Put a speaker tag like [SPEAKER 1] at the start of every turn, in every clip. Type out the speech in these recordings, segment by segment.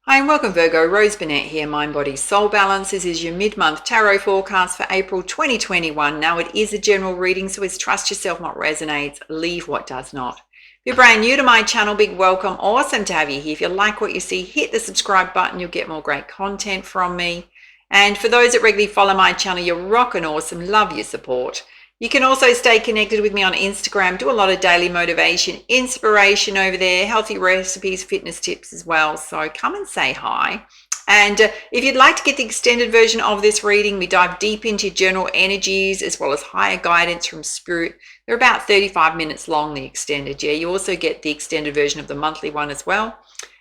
[SPEAKER 1] Hi and welcome Virgo, Rose Burnett here, Mind, Body, Soul Balance. This is your mid-month tarot forecast for April 2021. Now it is a general reading, so it's trust yourself what resonates, leave what does not. If you're brand new to my channel, big welcome. Awesome to have you here. If you like what you see, hit the subscribe button. You'll get more great content from me. And for those that regularly follow my channel, you're rocking awesome. Love your support. You can also stay connected with me on Instagram, do a lot of daily motivation, inspiration over there, healthy recipes, fitness tips as well. So come and say hi. And if you'd like to get the extended version of this reading, we dive deep into general energies as well as higher guidance from spirit. They're about 35 minutes long, the extended. Yeah, you also get the extended version of the monthly one as well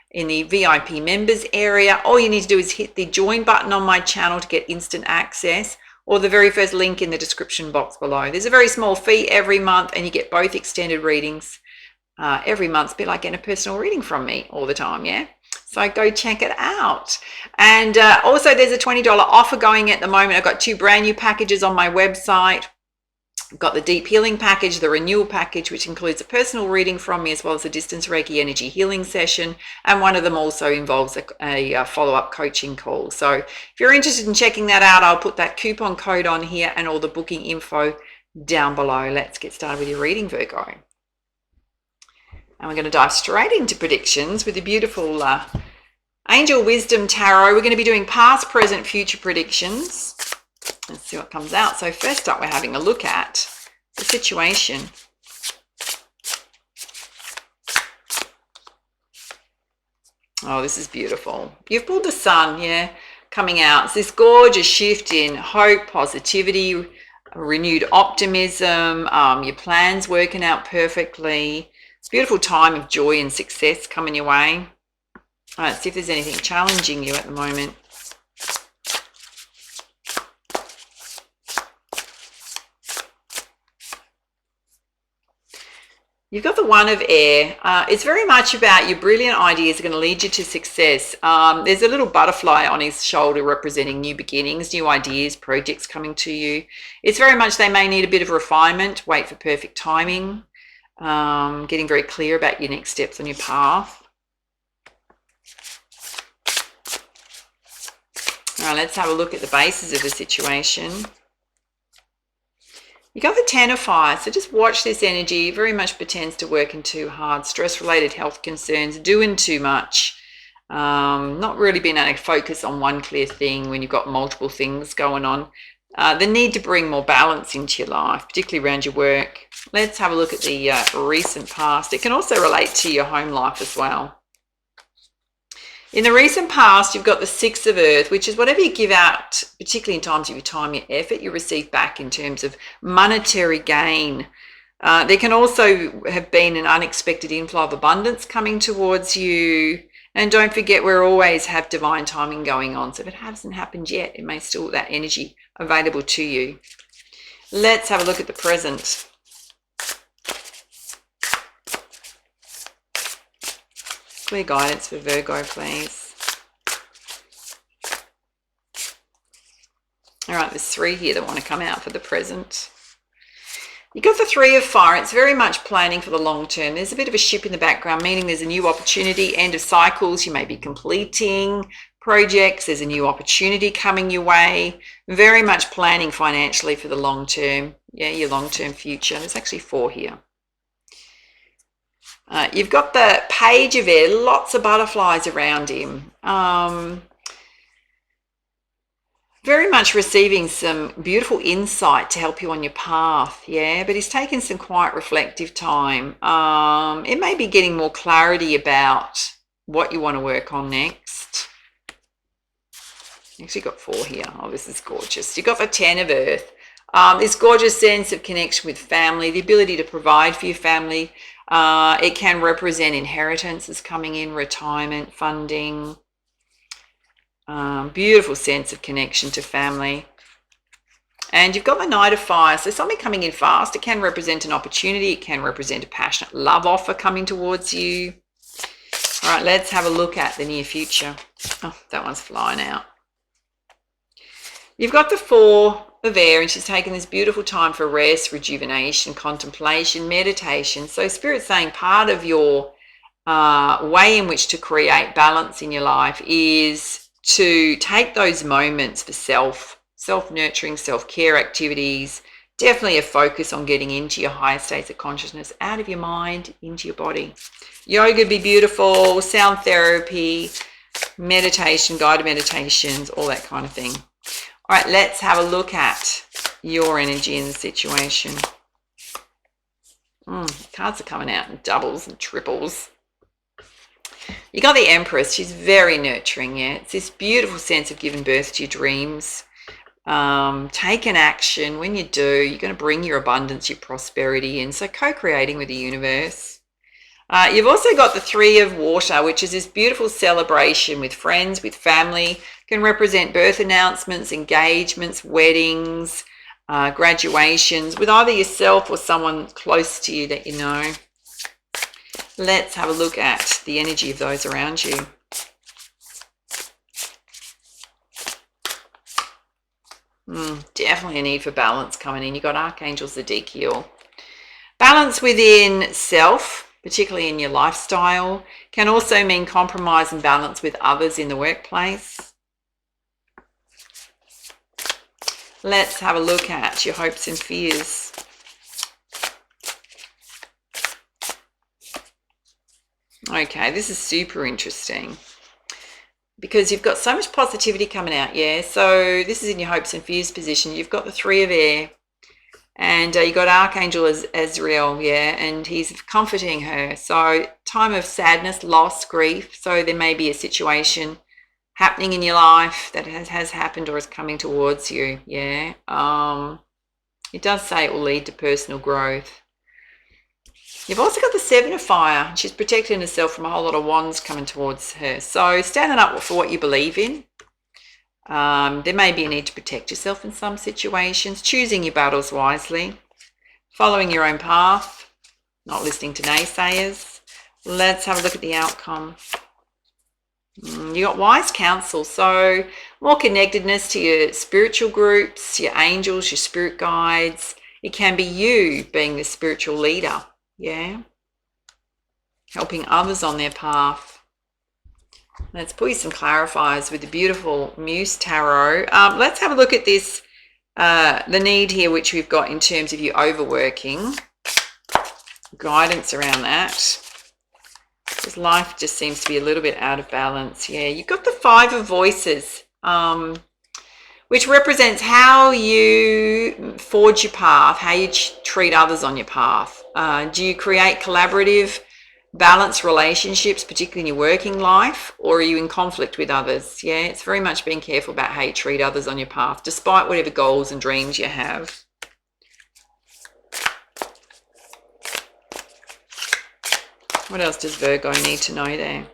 [SPEAKER 1] in the VIP members area. All you need to do is hit the join button on my channel to get instant access, or the very first link in the description box below. There's a very small fee every month and you get both extended readings every month. It's a bit like getting a personal reading from me all the time, yeah? So go check it out. And also there's a $20 offer going at the moment. I've got 2 brand new packages on my website. I've got the Deep Healing package, the Renewal package, which includes a personal reading from me as well as a distance Reiki energy healing session. And one of them also involves a follow-up coaching call. So if you're interested in checking that out, I'll put that coupon code on here and all the booking info down below. Let's get started with your reading, Virgo. And we're going to dive straight into predictions with the beautiful Angel Wisdom Tarot. We're going to be doing past, present, future predictions. Let's see what comes out. So first up, we're having a look at the situation. Oh, this is beautiful. You've pulled the Sun, yeah, coming out. It's this gorgeous shift in hope, positivity, renewed optimism, your plans working out perfectly. It's a beautiful time of joy and success coming your way. All right, see if there's anything challenging you at the moment. You've got the One of Air. It's very much about your brilliant ideas are going to lead you to success. There's a little butterfly on his shoulder representing new beginnings, new ideas, projects coming to you. It's very much they may need a bit of refinement, wait for perfect timing, getting very clear about your next steps on your path. All right, let's have a look at the basis of the situation. You got the Ten of Fire, so just watch this energy. It very much pretends to working too hard, stress-related health concerns, doing too much, not really being able to focus on one clear thing when you've got multiple things going on. The need to bring more balance into your life, particularly around your work. Let's have a look at the recent past. It can also relate to your home life as well. In the recent past, you've got the Six of Earth, which is whatever you give out, particularly in times of your time, your effort, you receive back in terms of monetary gain. There can also have been an unexpected inflow of abundance coming towards you. And don't forget, we always have divine timing going on. So if it hasn't happened yet, it may still have that energy available to you. Let's have a look at the present. Clear guidance for Virgo, please. All right, there's 3 here that want to come out for the present. You got the Three of Fire. It's very much planning for the long term. There's a bit of a ship in the background, meaning there's a new opportunity, end of cycles. You may be completing projects. There's a new opportunity coming your way. Very much planning financially for the long term. Yeah, your long-term future. There's actually 4 here. You've got the Page of Air, lots of butterflies around him. Very much receiving some beautiful insight to help you on your path, yeah, but he's taking some quite reflective time. It may be getting more clarity about what you want to work on next. Actually got 4 here. Oh, this is gorgeous. You've got the Ten of Earth. This gorgeous sense of connection with family, the ability to provide for your family. It can represent inheritances coming in, retirement, funding. Beautiful sense of connection to family. And you've got the Knight of Fire. So something coming in fast. It can represent an opportunity. It can represent a passionate love offer coming towards you. All right, let's have a look at the near future. Oh, that one's flying out. You've got the Four of air, and she's taken this beautiful time for rest, rejuvenation, contemplation, meditation. So Spirit's saying part of your way in which to create balance in your life is to take those moments for self-nurturing, self-care activities. Definitely a focus on getting into your higher states of consciousness, out of your mind, into your body. Yoga would be beautiful, sound therapy, meditation, guided meditations, all that kind of thing. All right, let's have a look at your energy in the situation. Cards are coming out in doubles and triples. You got the Empress. She's very nurturing. Yeah, it's this beautiful sense of giving birth to your dreams. Take an action. When you do, you're going to bring your abundance, your prosperity in. So co-creating with the universe. You've also got the Three of Water, which is this beautiful celebration with friends, with family. Can represent birth announcements, engagements, weddings, graduations, with either yourself or someone close to you that you know. Let's have a look at the energy of those around you. Definitely a need for balance coming in. You've got Archangel Zedekiel. Balance within self, particularly in your lifestyle, can also mean compromise and balance with others in the workplace. Let's have a look at your hopes and fears. Okay, this is super interesting because you've got so much positivity coming out, yeah? So this is in your hopes and fears position. You've got the Three of Air, and you've got Archangel Azrael, yeah? And he's comforting her. So time of sadness, loss, grief. So there may be a situation happening in your life that has happened or is coming towards you, yeah? It does say it will lead to personal growth. You've also got the Seven of Fire. She's protecting herself from a whole lot of wands coming towards her. So standing up for what you believe in. There may be a need to protect yourself in some situations. Choosing your battles wisely. Following your own path. Not listening to naysayers. Let's have a look at the outcome. You got wise counsel. So more connectedness to your spiritual groups, your angels, your spirit guides. It can be you being the spiritual leader. Yeah, helping others on their path. Let's put you some clarifiers with the beautiful Muse Tarot. Let's have a look at this, the need here, which we've got in terms of you overworking. Guidance around that. Because life just seems to be a little bit out of balance. Yeah, you've got the Five of Voices, which represents how you forge your path, how you treat others on your path. Do you create collaborative, balanced relationships, particularly in your working life, or are you in conflict with others? Yeah, it's very much being careful about how you treat others on your path, despite whatever goals and dreams you have. What else does Virgo need to know there?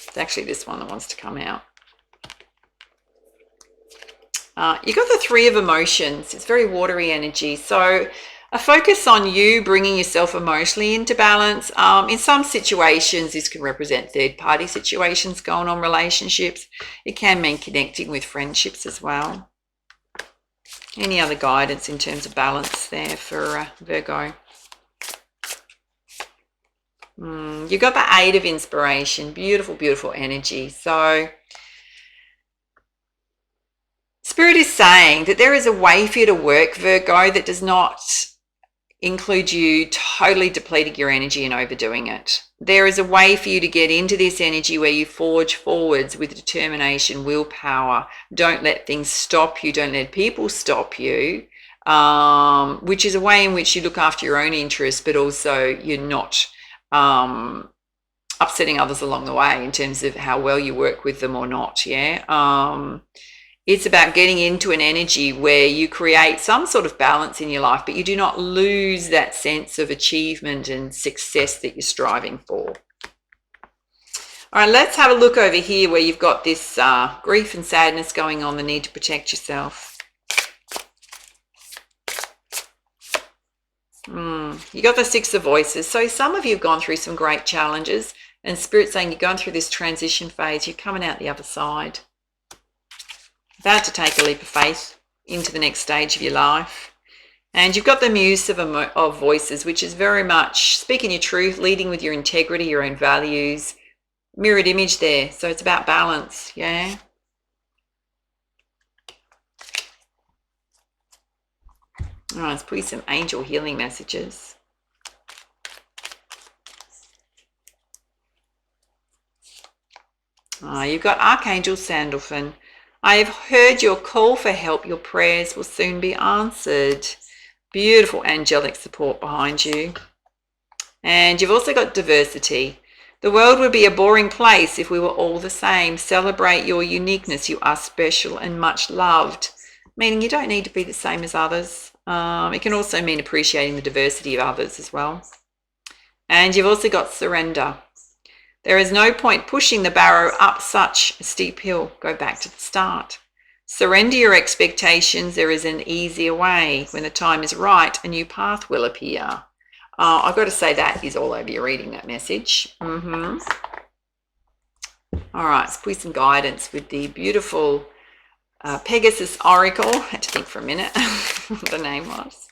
[SPEAKER 1] It's actually this one that wants to come out. You got the Three of Emotions. It's very watery energy. So a focus on you bringing yourself emotionally into balance. In some situations, this can represent third-party situations going on, relationships. It can mean connecting with friendships as well. Any other guidance in terms of balance there for Virgo? You got the Eight of Inspiration. Beautiful, beautiful energy. So Spirit is saying that there is a way for you to work, Virgo, that does not include you totally depleting your energy and overdoing it. There is a way for you to get into this energy where you forge forwards with determination, willpower. Don't let things stop you. Don't let people stop you, which is a way in which you look after your own interests, but also you're not upsetting others along the way in terms of how well you work with them or not, yeah? It's about getting into an energy where you create some sort of balance in your life, but you do not lose that sense of achievement and success that you're striving for. All right, let's have a look over here where you've got this grief and sadness going on, the need to protect yourself. You got the Six of Voices. So some of you have gone through some great challenges, and Spirit's saying you're going through this transition phase. You're coming out the other side. about to take a leap of faith into the next stage of your life. And you've got the Muse of voices, which is very much speaking your truth, leading with your integrity, your own values. Mirrored image there. So it's about balance, yeah? All right, let's put you some angel healing messages. You've got Archangel Sandalphon. I have heard your call for help. Your prayers will soon be answered. Beautiful angelic support behind you. And you've also got diversity. The world would be a boring place if we were all the same. Celebrate your uniqueness. You are special and much loved. Meaning you don't need to be the same as others. It can also mean appreciating the diversity of others as well. And you've also got surrender. There is no point pushing the barrow up such a steep hill. Go back to the start. Surrender your expectations. There is an easier way. When the time is right, a new path will appear. I've got to say that is all over your reading, that message. All right, let's put some guidance with the beautiful Pegasus Oracle. I had to think for a minute what the name was.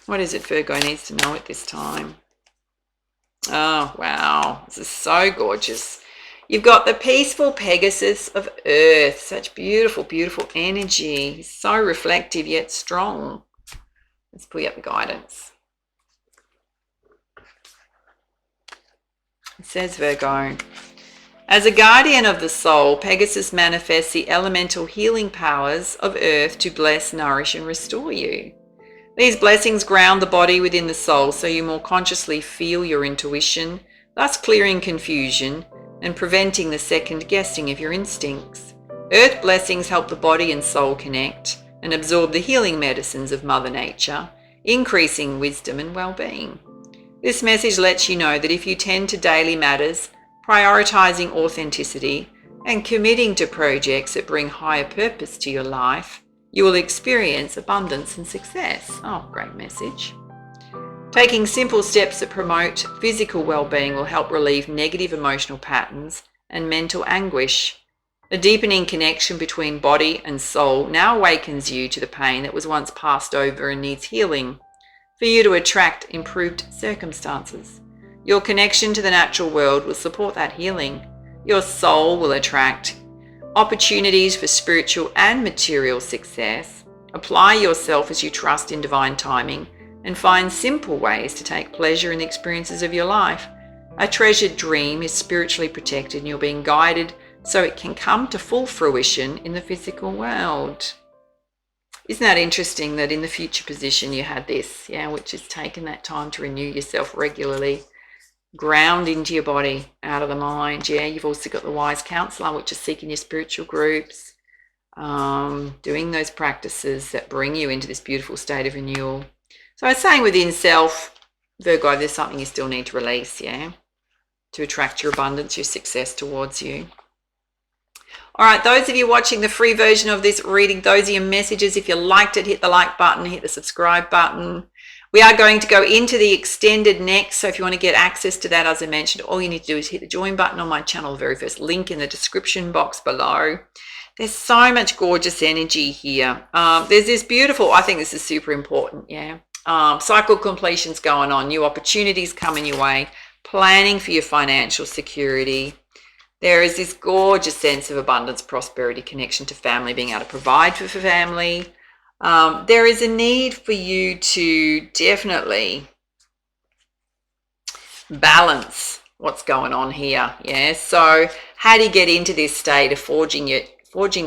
[SPEAKER 1] What is it Virgo needs to know at this time? Oh, wow. This is so gorgeous. You've got the peaceful Pegasus of Earth. Such beautiful, beautiful energy. So reflective yet strong. Let's pull up the guidance. It says, Virgo, as a guardian of the soul, Pegasus manifests the elemental healing powers of Earth to bless, nourish, and restore you. These blessings ground the body within the soul so you more consciously feel your intuition, thus clearing confusion and preventing the second guessing of your instincts. Earth blessings help the body and soul connect and absorb the healing medicines of Mother Nature, increasing wisdom and well-being. This message lets you know that if you tend to daily matters, prioritizing authenticity and committing to projects that bring higher purpose to your life, you will experience abundance and success. Oh, great message. Taking simple steps that promote physical well-being will help relieve negative emotional patterns and mental anguish. A deepening connection between body and soul now awakens you to the pain that was once passed over and needs healing, for you to attract improved circumstances. Your connection to the natural world will support that healing. Your soul will attract opportunities for spiritual and material success. Apply yourself as you trust in divine timing and find simple ways to take pleasure in the experiences of your life. A treasured dream is spiritually protected and you're being guided so it can come to full fruition in the physical world. Isn't that interesting that in the future position you had this, which is taking that time to renew yourself regularly. Ground into your body, out of the mind. You've also got the wise counselor, which is seeking your spiritual groups, doing those practices that bring you into this beautiful state of renewal. So I was saying within self, Virgo, there's something you still need to release, to attract your abundance, your success towards you. All right, those of you watching the free version of this reading, those are your messages. If you liked it, hit the like button, hit the subscribe button. We are going to go into the extended next, so if you want to get access to that, as I mentioned, all you need to do is hit the join button on my channel, the very first link in the description box below. There's so much gorgeous energy here. There's this beautiful, I think this is super important, cycle completions going on, new opportunities coming your way, planning for your financial security. There is this gorgeous sense of abundance, prosperity, connection to family, being able to provide for family. There is a need for you to definitely balance what's going on here. So how do you get into this state of forging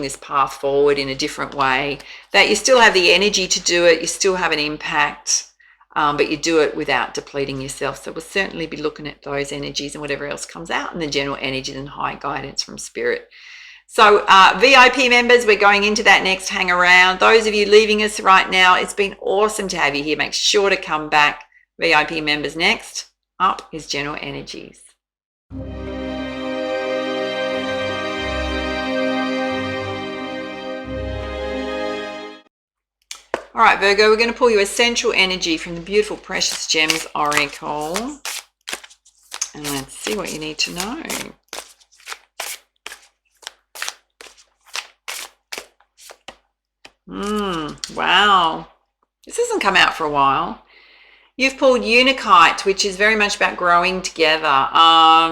[SPEAKER 1] this path forward in a different way, that you still have the energy to do it, you still have an impact, but you do it without depleting yourself. So we'll certainly be looking at those energies and whatever else comes out in the general energies and high guidance from spirit. So VIP members, we're going into that next. Hang around. Those of you leaving us right now, it's been awesome to have you here. Make sure to come back. VIP members next. Up is general energies. All right, Virgo, we're going to pull you essential energy from the beautiful Precious Gems Oracle. And let's see what you need to know. Wow. This hasn't come out for a while. You've pulled Unikite, which is very much about growing together.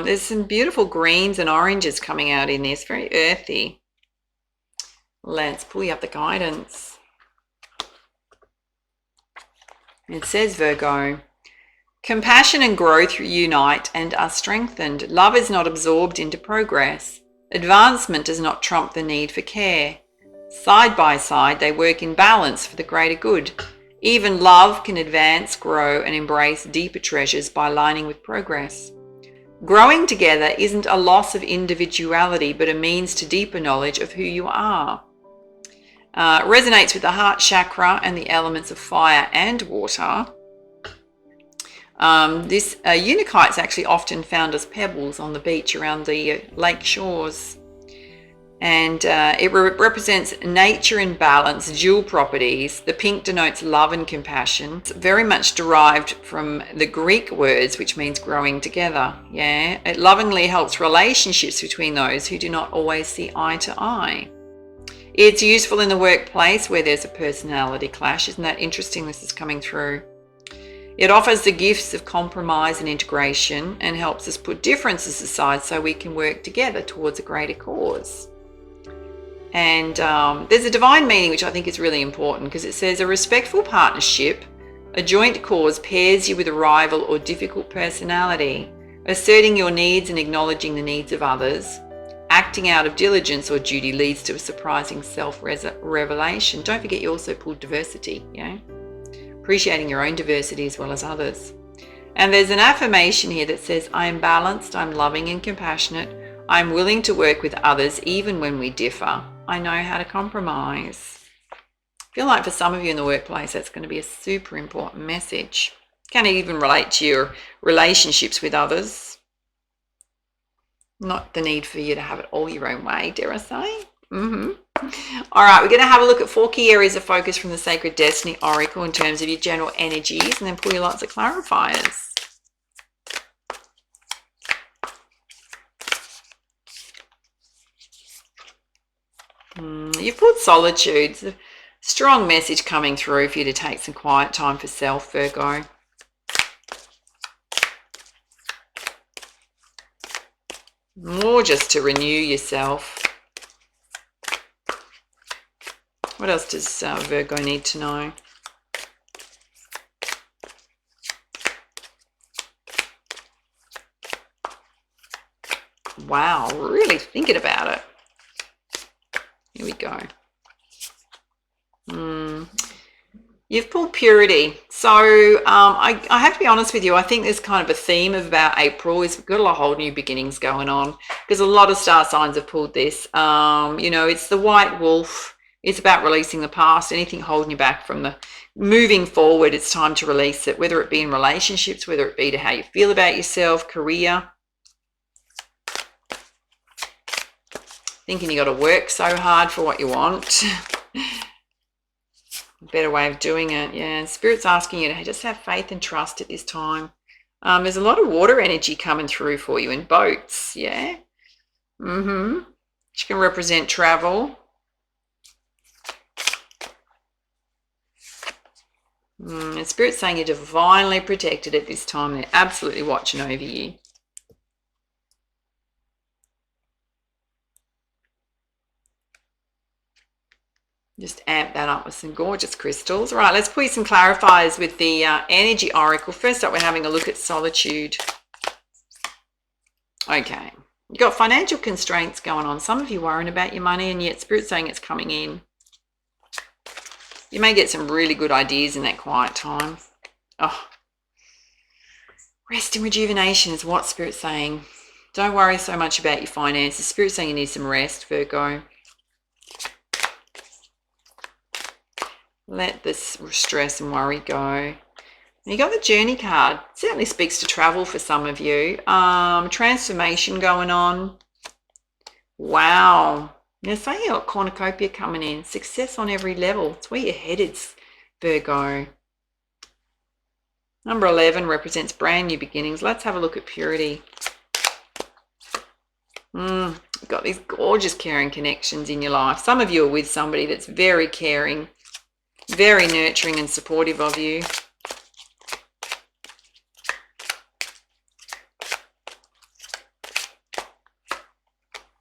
[SPEAKER 1] There's some beautiful greens and oranges coming out in this, very earthy. Let's pull you up the guidance. It says, Virgo, compassion and growth unite and are strengthened. Love is not absorbed into progress. Advancement does not trump the need for care. Side by side, they work in balance for the greater good. Even love can advance, grow, and embrace deeper treasures by aligning with progress. Growing together isn't a loss of individuality, but a means to deeper knowledge of who you are. Resonates with the heart chakra and the elements of fire and water. This Unikite is actually often found as pebbles on the beach around the lake shores. And it represents nature in balance, dual properties. The pink denotes love and compassion. It's very much derived from the Greek words, which means growing together. Yeah, it lovingly helps relationships between those who do not always see eye to eye. It's useful in the workplace where there's a personality clash. Isn't that interesting? This is coming through. It offers the gifts of compromise and integration and helps us put differences aside so we can work together towards a greater cause. And there's a divine meaning which I think is really important, because it says a respectful partnership, a joint cause pairs you with a rival or difficult personality, asserting your needs and acknowledging the needs of others. Acting out of diligence or duty leads to a surprising self-revelation. Don't forget you also pulled diversity, appreciating your own diversity as well as others. And there's an affirmation here that says, I am balanced, I'm loving and compassionate, I'm willing to work with others even when we differ. I know how to compromise. I feel like for some of you in the workplace, that's going to be a super important message. Can even relate to your relationships with others. Not the need for you to have it all your own way, dare I say. All right, we're going to have a look at 4 key areas of focus from the Sacred Destiny Oracle in terms of your general energies, and then pull you lots of clarifiers. You've pulled solitude. It's a strong message coming through for you to take some quiet time for self, Virgo. More just to renew yourself. What else does Virgo need to know? Wow, really thinking about it. Here we go. You've pulled purity. So I have to be honest with you. I think there's kind of a theme of about April is we've got a whole new beginnings going on, because a lot of star signs have pulled this. It's the white wolf. It's about releasing the past, anything holding you back from the moving forward. It's time to release it, whether it be in relationships, whether it be to how you feel about yourself, career. Thinking you got to work so hard for what you want. Better way of doing it. Yeah, Spirit's asking you to just have faith and trust at this time. There's a lot of water energy coming through for you in boats. Yeah. Which can represent travel. And Spirit's saying you're divinely protected at this time. They're absolutely watching over you. Just amp that up with some gorgeous crystals. All right, let's put you some clarifiers with the Energy Oracle. First up, we're having a look at solitude. Okay, you've got financial constraints going on. Some of you worrying about your money, and yet Spirit's saying it's coming in. You may get some really good ideas in that quiet time. Oh, rest and rejuvenation is what Spirit's saying. Don't worry so much about your finances. Spirit's saying you need some rest, Virgo. Let this stress and worry go. And you got the Journey card. It certainly speaks to travel for some of you. Transformation going on. Wow. Now, say you got cornucopia coming in. Success on every level. It's where you're headed, Virgo. Number 11 represents brand new beginnings. Let's have a look at purity. You've got these gorgeous caring connections in your life. Some of you are with somebody that's very caring, very nurturing and supportive of you.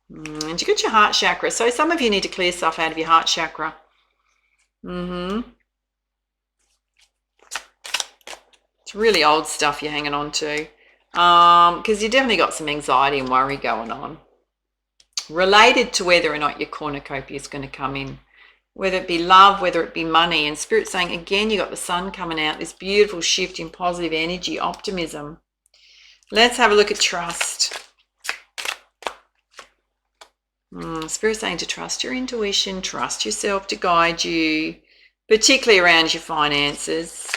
[SPEAKER 1] And you got your heart chakra. So some of you need to clear stuff out of your heart chakra. It's really old stuff you're hanging on to. Because you definitely got some anxiety and worry going on. Related to whether or not your cornucopia is going to come in. Whether it be love, whether it be money. And Spirit's saying, again, you got the sun coming out. This beautiful shift in positive energy, optimism. Let's have a look at trust. Spirit's saying to trust your intuition, trust yourself to guide you, particularly around your finances.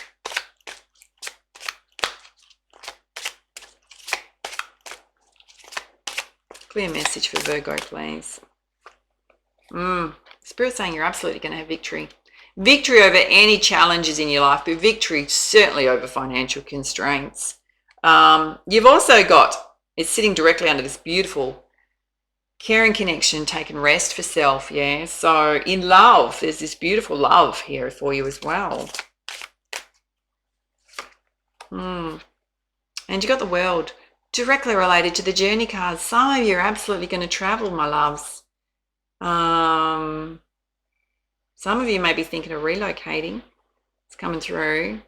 [SPEAKER 1] Clear message for Virgo, please. Spirit's saying you're absolutely going to have victory. Victory over any challenges in your life, but victory certainly over financial constraints. You've also got, it's sitting directly under this beautiful caring connection, taking rest for self, yeah? So in love, there's this beautiful love here for you as well. And you got the world directly related to the journey cards. Some of you are absolutely going to travel, my loves. Some of you may be thinking of relocating. It's coming through.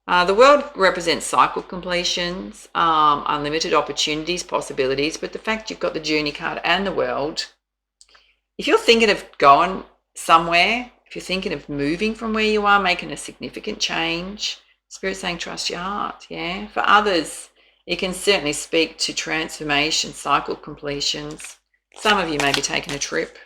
[SPEAKER 1] The world represents cycle completions, unlimited opportunities, possibilities, but the fact you've got the journey card and the world, if you're thinking of going somewhere, if you're thinking of moving from where you are, making a significant change, Spirit's saying trust your heart, yeah? For others, it can certainly speak to transformation, cycle completions. Some of you may be taking a trip.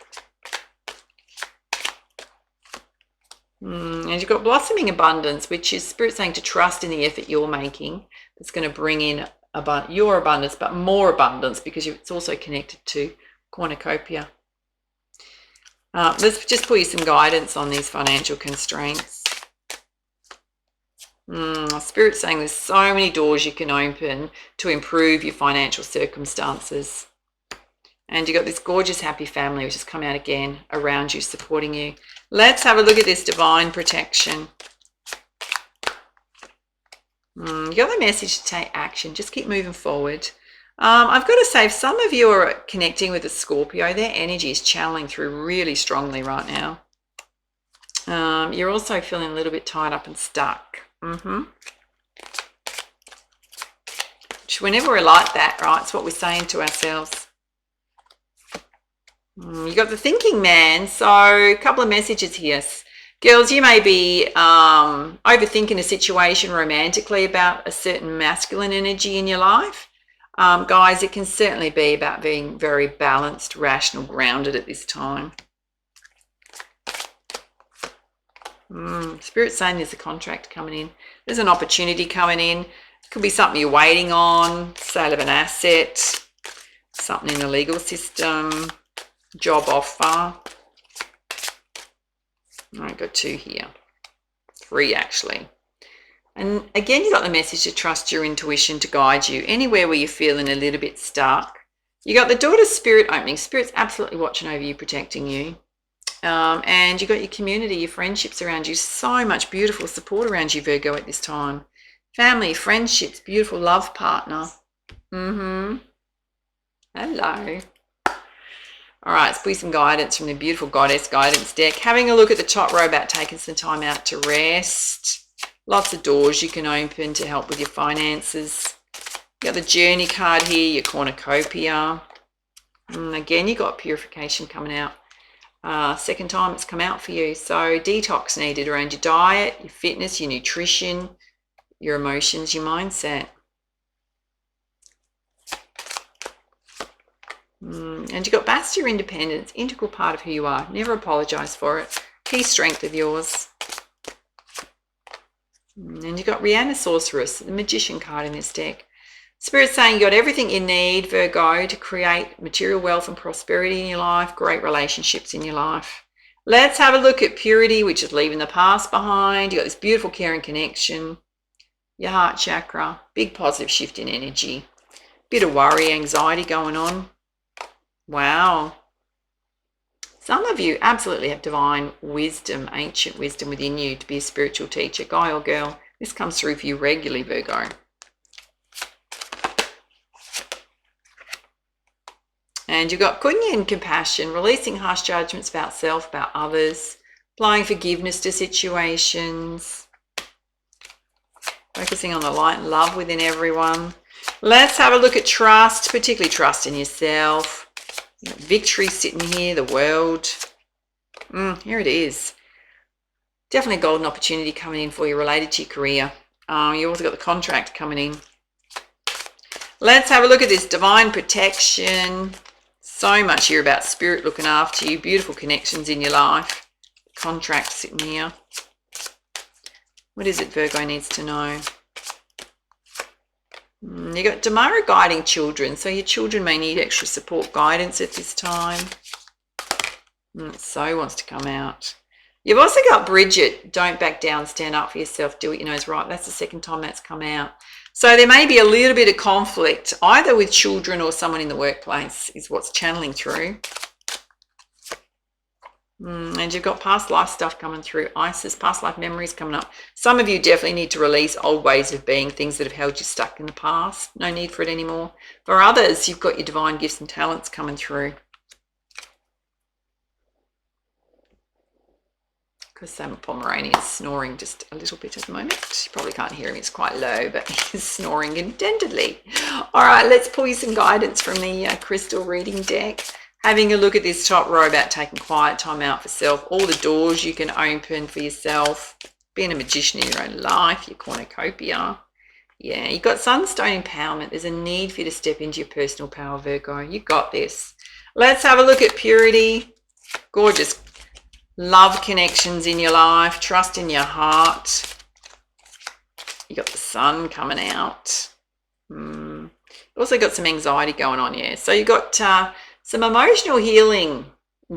[SPEAKER 1] And you've got blossoming abundance, which is Spirit saying to trust in the effort you're making. That's going to bring in your abundance, but more abundance, because it's also connected to cornucopia. Let's just pull you some guidance on these financial constraints. Spirit's saying there's so many doors you can open to improve your financial circumstances. And you've got this gorgeous happy family which has come out again around you, supporting you. Let's have a look at this divine protection. You got the message to take action. Just keep moving forward. I've got to say, if some of you are connecting with a Scorpio, their energy is channeling through really strongly right now. You're also feeling a little bit tied up and stuck. Which whenever we're like that, right, it's what we're saying to ourselves. You got the thinking man, so a couple of messages here. Girls, you may be overthinking a situation romantically about a certain masculine energy in your life. Guys, it can certainly be about being very balanced, rational, grounded at this time. Spirit's saying there's a contract coming in. There's an opportunity coming in. It could be something you're waiting on, sale of an asset, something in the legal system, job offer. I've got 2 here. 3 actually. And again, you got the message to trust your intuition to guide you anywhere where you're feeling a little bit stuck. You got the daughter spirit opening. Spirit's absolutely watching over you, protecting you. And you got your community, your friendships around you. So much beautiful support around you, Virgo, at this time. Family, friendships, beautiful love partner. Hello. All right, let's pull some guidance from the beautiful Goddess Guidance deck. Having a look at the top row about taking some time out to rest. Lots of doors you can open to help with your finances. You got the Journey card here, your cornucopia. Again, you got purification coming out. Second time it's come out for you. So detox needed around your diet, your fitness, your nutrition, your emotions, your mindset. And you got back to your independence, integral part of who you are. Never apologize for it. Key strength of yours. And you got Rihanna Sorceress, the Magician card in this deck. Spirit's saying you got everything you need, Virgo, to create material wealth and prosperity in your life, great relationships in your life. Let's have a look at purity, which is leaving the past behind. You got this beautiful caring connection. Your heart chakra, big positive shift in energy. Bit of worry, anxiety going on. Wow. Some of you absolutely have divine wisdom, ancient wisdom within you to be a spiritual teacher, guy or girl. This comes through for you regularly, Virgo. And you've got goodness and compassion, releasing harsh judgments about self, about others, applying forgiveness to situations, focusing on the light and love within everyone. Let's have a look at trust, particularly trust in yourself. Victory sitting here, the world. Here it is. Definitely a golden opportunity coming in for you related to your career. You also got the contract coming in. Let's have a look at this divine protection. So much here about spirit looking after you. Beautiful connections in your life. Contract sitting here. What is it Virgo needs to know? You got Damara guiding children, so your children may need extra support, guidance at this time. So wants to come out. You've also got Bridget, don't back down, stand up for yourself, do what you know is right. That's the second time that's come out. So there may be a little bit of conflict, either with children or someone in the workplace is what's channeling through. And you've got past life stuff coming through. Isis, past life memories coming up. Some of you definitely need to release old ways of being, things that have held you stuck in the past. No need for it anymore. For others, you've got your divine gifts and talents coming through. Because Sam Pomeranian is snoring just a little bit at the moment. You probably can't hear him, it's quite low, but he's snoring intently. All right, let's pull you some guidance from the crystal reading deck. Having a look at this top row about taking quiet time out for self, all the doors you can open for yourself, being a magician in your own life, your cornucopia. Yeah, you've got sunstone empowerment. There's a need for you to step into your personal power, Virgo. You got this. Let's have a look at purity. Gorgeous love connections in your life, trust in your heart. You got the sun coming out. Also got some anxiety going on, yeah. So you got some emotional healing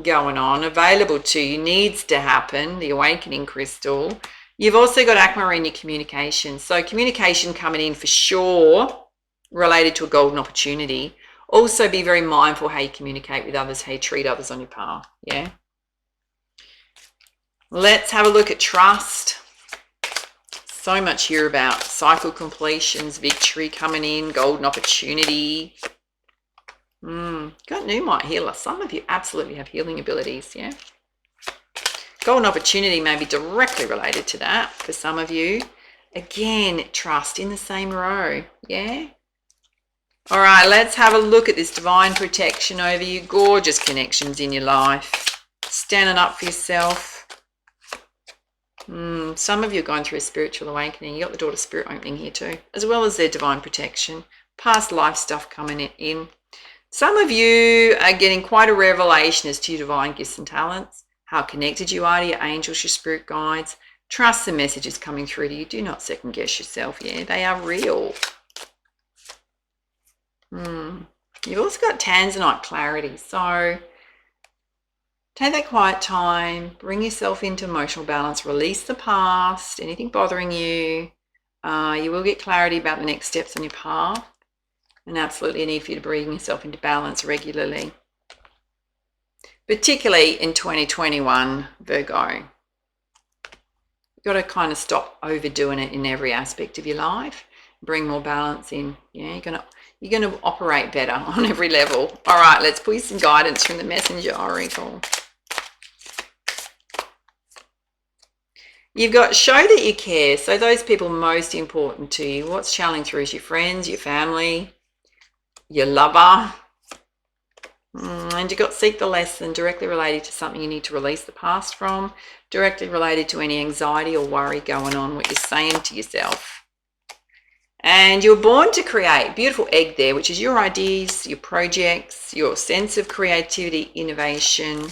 [SPEAKER 1] going on, available to you, needs to happen, the awakening crystal. You've also got aquamarine communication. So communication coming in for sure, related to a golden opportunity. Also be very mindful how you communicate with others, how you treat others on your path, yeah. Let's have a look at trust. So much here about cycle completions, victory coming in, golden opportunity. Got Pneumite healer. Some of you absolutely have healing abilities, yeah. Golden opportunity may be directly related to that for some of you. Again, trust in the same row, yeah. All right, let's have a look at this divine protection over you. Gorgeous connections in your life. Standing up for yourself. Some of you are going through a spiritual awakening. You got the daughter spirit opening here too, as well as their divine protection. Past life stuff coming in. Some of you are getting quite a revelation as to your divine gifts and talents, how connected you are to your angels, your spirit guides. Trust the messages coming through to you. Do not second guess yourself. Yeah, they are real. You've also got Tanzanite clarity. So take that quiet time, bring yourself into emotional balance, release the past, anything bothering you. You will get clarity about the next steps on your path. And absolutely a need for you to bring yourself into balance regularly. Particularly in 2021, Virgo. You've got to kind of stop overdoing it in every aspect of your life. Bring more balance in. Yeah, you're gonna operate better on every level. All right, let's pull you some guidance from the Messenger Oracle. You've got show that you care. So those people most important to you. What's channeling through is your friends, your family, your lover. And you've got seek the lesson, directly related to something you need to release the past from, directly related to any anxiety or worry going on, what you're saying to yourself. And you're born to create. Beautiful egg there, which is your ideas, your projects, your sense of creativity, innovation,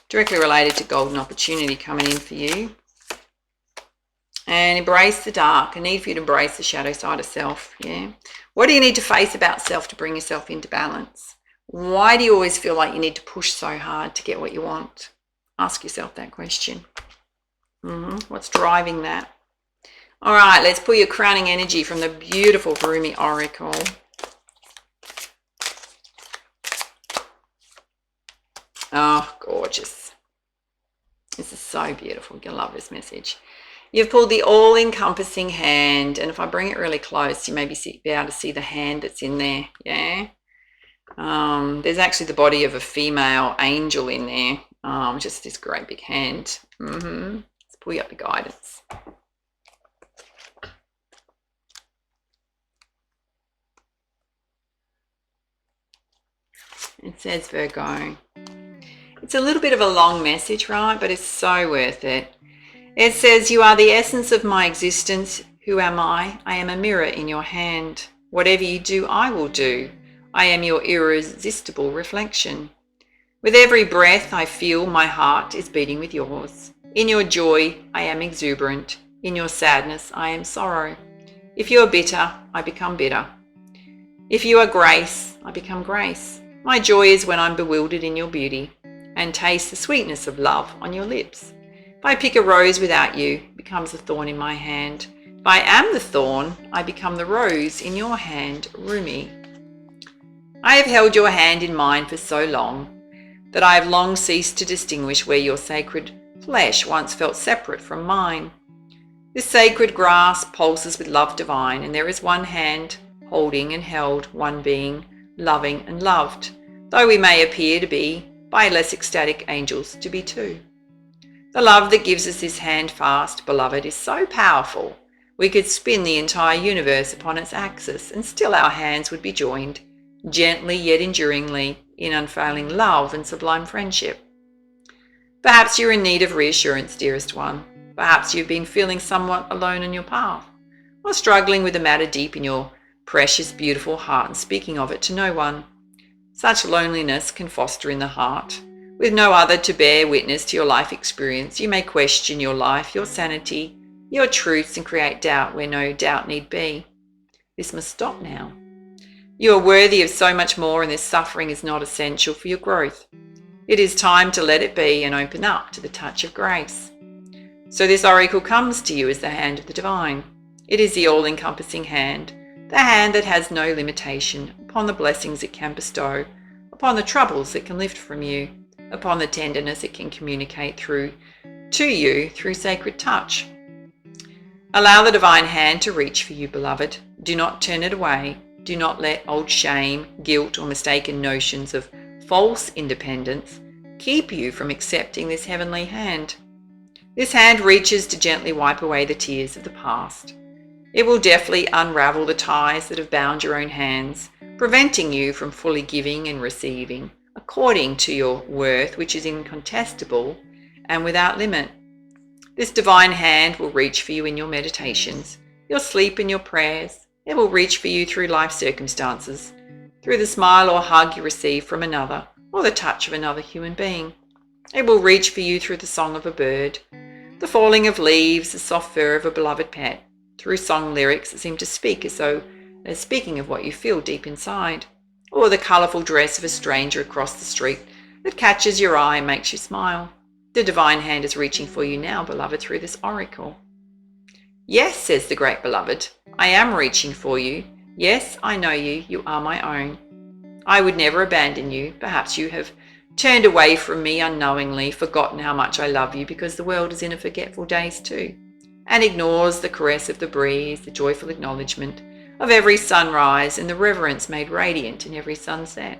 [SPEAKER 1] directly related to golden opportunity coming in for you. And embrace the dark. A need for you to embrace the shadow side of self, yeah. What do you need to face about self to bring yourself into balance? Why do you always feel like you need to push so hard to get what you want? Ask yourself that question. What's driving that? All right, let's pull your crowning energy from the beautiful Rumi Oracle. Oh, gorgeous. This is so beautiful. You'll love this message. You've pulled the all-encompassing hand, and if I bring it really close, you may be able to see the hand that's in there. Yeah. There's actually the body of a female angel in there. Just this great big hand. Let's pull you up the guidance. It says, Virgo, it's a little bit of a long message, right? But it's so worth it. It says, you are the essence of my existence. Who am I? I am a mirror in your hand. Whatever you do, I will do. I am your irresistible reflection. With every breath I feel my heart is beating with yours. In your joy, I am exuberant. In your sadness, I am sorrow. If you are bitter, I become bitter. If you are grace, I become grace. My joy is when I'm bewildered in your beauty and taste the sweetness of love on your lips. If I pick a rose without you, it becomes a thorn in my hand. If I am the thorn, I become the rose in your hand, Rumi. I have held your hand in mine for so long that I have long ceased to distinguish where your sacred flesh once felt separate from mine. This sacred grasp pulses with love divine, and there is one hand holding and held, one being, loving and loved, though we may appear to be, by less ecstatic angels, to be two. The love that gives us this hand fast, beloved, is so powerful, we could spin the entire universe upon its axis, and still our hands would be joined, gently yet enduringly, in unfailing love and sublime friendship. Perhaps you're in need of reassurance, dearest one. Perhaps you've been feeling somewhat alone on your path, or struggling with the matter deep in your precious, beautiful heart and speaking of it to no one. Such loneliness can foster in the heart. With no other to bear witness to your life experience, you may question your life, your sanity, your truths, and create doubt where no doubt need be. This must stop now. You are worthy of so much more, and this suffering is not essential for your growth. It is time to let it be and open up to the touch of grace. So this oracle comes to you as the hand of the divine. It is the all-encompassing hand, the hand that has no limitation upon the blessings it can bestow, upon the troubles it can lift from you, upon the tenderness it can communicate to you through sacred touch. Allow the divine hand to reach for you, beloved. Do not turn it away. Do not let old shame, guilt, or mistaken notions of false independence keep you from accepting this heavenly hand. This hand reaches to gently wipe away the tears of the past. It will deftly unravel the ties that have bound your own hands, preventing you from fully giving and receiving according to your worth, which is incontestable and without limit. This divine hand will reach for you in your meditations, your sleep, and your prayers. It will reach for you through life circumstances, through the smile or hug you receive from another, or the touch of another human being. It will reach for you through the song of a bird, the falling of leaves, the soft fur of a beloved pet, through song lyrics that seem to speak as though they're speaking of what you feel deep inside, or the colourful dress of a stranger across the street that catches your eye and makes you smile. The divine hand is reaching for you now, beloved, through this oracle. Yes, says the great beloved, I am reaching for you. Yes, I know you. You are my own. I would never abandon you. Perhaps you have turned away from me unknowingly, forgotten how much I love you, because the world is in a forgetful daze too, and ignores the caress of the breeze, the joyful acknowledgement of every sunrise, and the reverence made radiant in every sunset.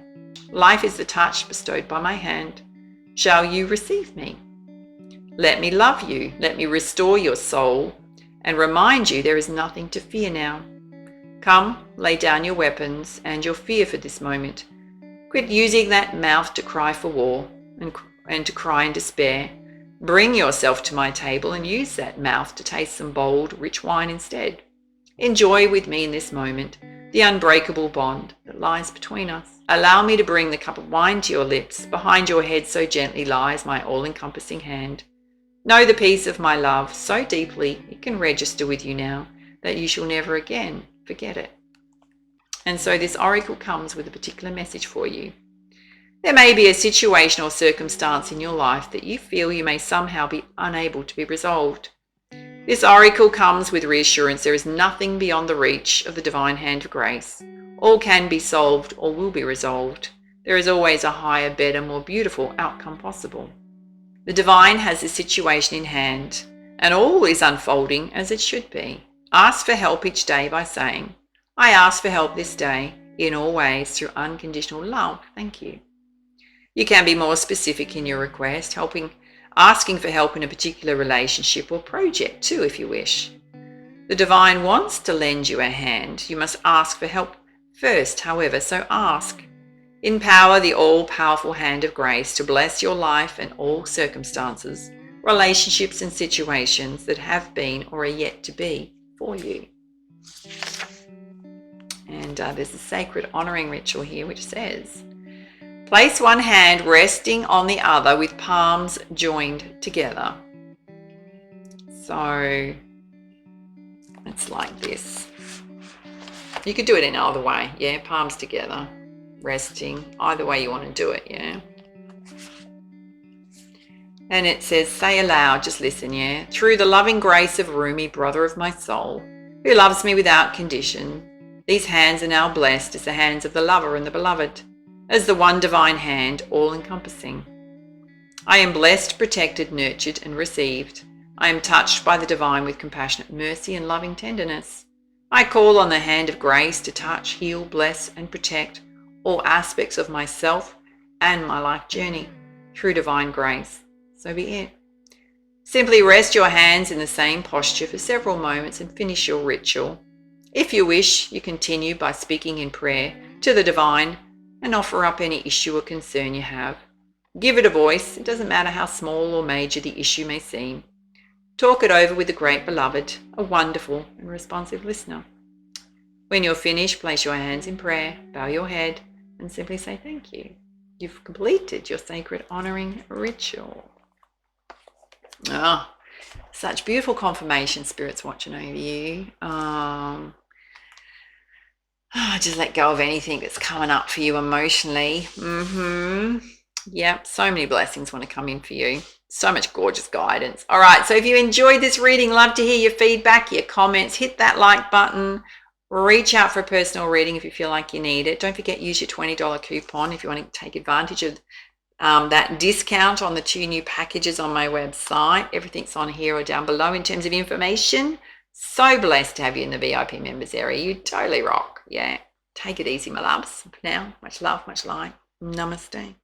[SPEAKER 1] Life is the touch bestowed by my hand. Shall you receive me? Let me love you. Let me restore your soul and remind you there is nothing to fear now. Come, lay down your weapons and your fear for this moment. Quit using that mouth to cry for war and to cry in despair. Bring yourself to my table and use that mouth to taste some bold, rich wine instead. Enjoy with me in this moment the unbreakable bond that lies between us. Allow me to bring the cup of wine to your lips. Behind your head so gently lies my all-encompassing hand. Know the peace of my love so deeply it can register with you now that you shall never again forget it. And so this oracle comes with a particular message for you. There may be a situation or circumstance in your life that you feel you may somehow be unable to be resolved. This oracle comes with reassurance there is nothing beyond the reach of the divine hand of grace. All can be solved or will be resolved. There is always a higher, better, more beautiful outcome possible. The divine has the situation in hand, and all is unfolding as it should be. Ask for help each day by saying, I ask for help this day in all ways through unconditional love. Thank you. You can be more specific in your request, asking for help in a particular relationship or project too, if you wish. The divine wants to lend you a hand. You must ask for help first, however, so ask. Empower the all-powerful hand of grace to bless your life and all circumstances, relationships and situations that have been or are yet to be for you. And there's a sacred honoring ritual here which says, place one hand resting on the other with palms joined together. So it's like this. You could do it in either way, yeah, palms together, resting, either way you want to do it, yeah. And it says, say aloud, just listen, yeah. Through the loving grace of Rumi, brother of my soul, who loves me without condition, these hands are now blessed as the hands of the lover and the beloved, as the one divine hand, all-encompassing. I am blessed, protected, nurtured, and received. I am touched by the divine with compassionate mercy and loving tenderness. I call on the hand of grace to touch, heal, bless, and protect all aspects of myself and my life journey through divine grace. So be it. Simply rest your hands in the same posture for several moments and finish your ritual. If you wish, you continue by speaking in prayer to the divine and offer up any issue or concern you have. Give it a voice. It doesn't matter how small or major the issue may seem. Talk it over with the great beloved, a wonderful and responsive listener. When you're finished, place your hands in prayer, bow your head, and simply say thank you. You've completed your sacred honoring ritual. Ah, such beautiful confirmation, spirits watching over you. Just let go of anything that's coming up for you emotionally. Yep, so many blessings want to come in for you. So much gorgeous guidance. All right, so if you enjoyed this reading, love to hear your feedback, your comments. Hit that like button. Reach out for a personal reading if you feel like you need it. Don't forget, use your $20 coupon if you want to take advantage of that discount on the 2 new packages on my website. Everything's on here or down below in terms of information. So blessed to have you in the VIP members area. You totally rock. Yeah. Take it easy, my loves. For now, much love, much light. Namaste.